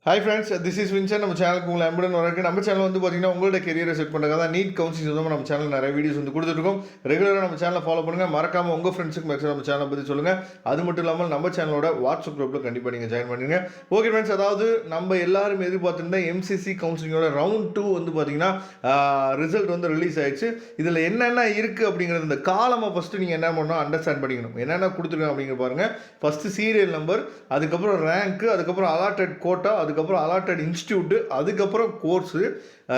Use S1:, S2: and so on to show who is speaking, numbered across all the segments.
S1: Hi friends, this is Vincent. நம்ம சேனலுக்கு உங்களை அன்புடன் வரக்கு. நம்ம சேனல் வந்து பார்த்தீங்கன்னா உங்களோட கெரியரை செட் பண்ணுறதா தான் நீட் கவுன்சிலிங் சொந்தமாக நம்ம சேனல் நிறைய வீடியோஸ் வந்து கொடுத்துருக்கோம். ரெகுலராக நம்ம சேனலை ஃபாலோ பண்ணுங்கள். மறக்காமல் உங்கள் ஃப்ரெண்ட்ஸுக்கு மேக்ஸிமம் நம்ம சேனலை பற்றி சொல்லுங்கள். அது மட்டும் இல்லாமல் நம்ம சேனலோட வாட்ஸ்அப் குரூப்பில் கண்டிப்பாக நீங்கள் ஜாயின் பண்ணுங்க. ஓகே ஃப்ரெண்ட்ஸ், அதாவது நம்ம எல்லாரும் எதிர்பார்த்துருந்தா எம்சிசி கவுன்சிலிங்கோட ரவுண்ட் 2 வந்து பார்த்தீங்கன்னா ரிசல்ட் வந்து ரிலீஸ் ஆயிடுச்சு. இதில் என்னென்ன இருக்குது அப்படிங்கிறது இந்த காலமாக ஃபஸ்ட்டு நீங்கள் என்ன பண்ணணும் அண்டர்ஸ்டாண்ட் பண்ணிக்கணும். என்னென்ன கொடுத்துருக்காங்க அப்படிங்கிற பாருங்கள். ஃபஸ்ட்டு சீரியல் நம்பர், அதுக்கப்புறம் ரேங்க்கு, அதுக்கப்புறம் அலாட்டட் கோட்டா, அதுக்கப்புறம் அலாட்டட் இன்ஸ்டியூட்டு, அதுக்கப்புறம் கோர்ஸு,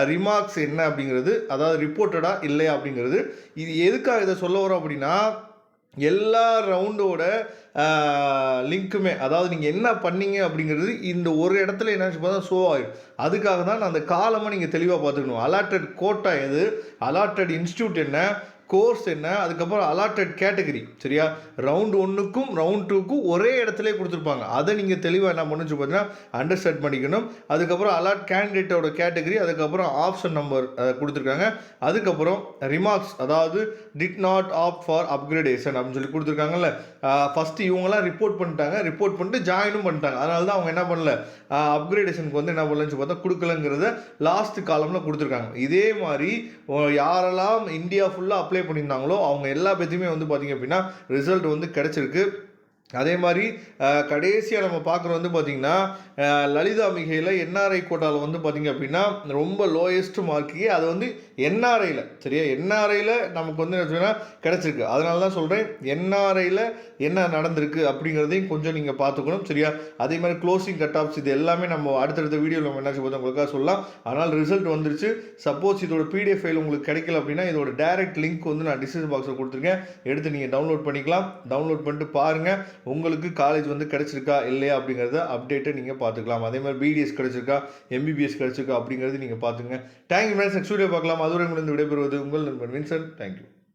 S1: ரிமார்க்ஸ் என்ன அப்படிங்கிறது, அதாவது ரிப்போர்ட்டடா இல்லையா அப்படிங்கிறது. இது எதுக்காக இதை சொல்ல வரோம் அப்படின்னா, எல்லா ரவுண்டோட லிங்க்குமே, அதாவது நீங்கள் என்ன பண்ணீங்க அப்படிங்கிறது இந்த ஒரு இடத்துல என்ன பார்த்தா ஷோ ஆகிடும். அதுக்காக தான் நான் அந்த காலமாக நீங்கள் தெளிவாக பார்த்துக்கணும். அலாட்டட் கோட்டா எது, அலாட்டட் இன்ஸ்டியூட் என்ன, கோர்ஸ் என்ன, அதுக்கப்புறம் அலாட்டட் கேட்டகரி. சரியா, ரவுண்ட் 1க்கும் ரவுண்ட் 2க்கும் ஒரே இடத்துல கொடுத்துருப்பாங்க. அதை நீங்கள் தெளிவாக என்ன பண்ணுச்சு பார்த்தீங்கன்னா அண்டர்ஸ்டாண்ட் பண்ணிக்கணும். அதுக்கப்புறம் அலாட் கேண்டிடேட்டோட கேட்டகரி, அதுக்கப்புறம் ஆப்ஷன் நம்பர் கொடுத்துருக்காங்க. அதுக்கப்புறம் ரிமார்க்ஸ், அதாவது did not opt for upgradation அப்படின்னு சொல்லி கொடுத்துருக்காங்கல்ல. ஃபஸ்ட்டு இவங்கெல்லாம் ரிப்போர்ட் பண்ணிட்டாங்க, ரிப்போர்ட் பண்ணிட்டு ஜாயினும் பண்ணிட்டாங்க. அதனால தான் அவங்க என்ன பண்ணல, அப்கிரேடேஷனுக்கு வந்து என்ன பண்ணலன்னு பார்த்தா கொடுக்கலங்கிறத லாஸ்ட் காலமில் கொடுத்துருக்காங்க. இதே மாதிரி யாரெல்லாம் இந்தியா ஃபுல்லாக அப்ளை பண்ணியிருந்தாங்களோ அவங்க எல்லா பேர்த்தையுமே வந்து பார்த்திங்க அப்படின்னா ரிசல்ட் வந்து கிடச்சிருக்கு. அதே மாதிரி கடைசியாக நம்ம பார்க்குறது வந்து பார்த்திங்கன்னா லலிதா மிகையில் என்ஆர்ஐ கோட்டாவில் வந்து பார்த்திங்க அப்படின்னா ரொம்ப லோயஸ்ட் மார்க்கே அது வந்து என்ஆர்ஐயில். சரியா, என்ஆர்ஐயில் நமக்கு வந்து என்ன கிடச்சிருக்கு. அதனால தான் சொல்கிறேன் என்ஆர்ஐயில் என்ன நடந்திருக்கு அப்படிங்கிறதையும் கொஞ்சம் நீங்கள் பார்த்துக்கணும். சரியா, அதே மாதிரி க்ளோசிங் கட் ஆஃப்ஸ் இது எல்லாமே நம்ம அடுத்தடுத்த வீடியோவில் நம்ம என்ன செய்வோம் உங்களுக்காக சொல்லலாம். ஆனால் ரிசல்ட் வந்துருச்சு. சப்போஸ் இதோட பிடிஎஃப் ஃபைல் உங்களுக்கு கிடைக்கல அப்படின்னா இதோட டைரக்ட் லிங்க் வந்து நான் டிஸ்கிரிப்ஷன் பாக்ஸில் கொடுத்துருக்கேன். எடுத்து நீங்கள் டவுன்லோட் பண்ணிக்கலாம். டவுன்லோட் பண்ணிட்டு பாருங்கள் உங்களுக்கு காலேஜ் வந்து கிடச்சிருக்கா இல்லையா அப்படிங்கிறத அப்டேட்டை நீங்கள் பார்த்துக்கலாம். அதே மாதிரி பிடிஎஸ் கிடச்சிருக்கா, எம்பிபிஎஸ் கிடச்சிருக்கா அப்படிங்கிறது நீங்கள் பார்த்துங்க. Thank you friends. நெக்ஸ்ட் வீடியோ பார்க்கலாம். அதுவரை முடிந்து விடைபெறுவது உங்கள் நண்பன் வின்சென்ட். தேங்க்யூ.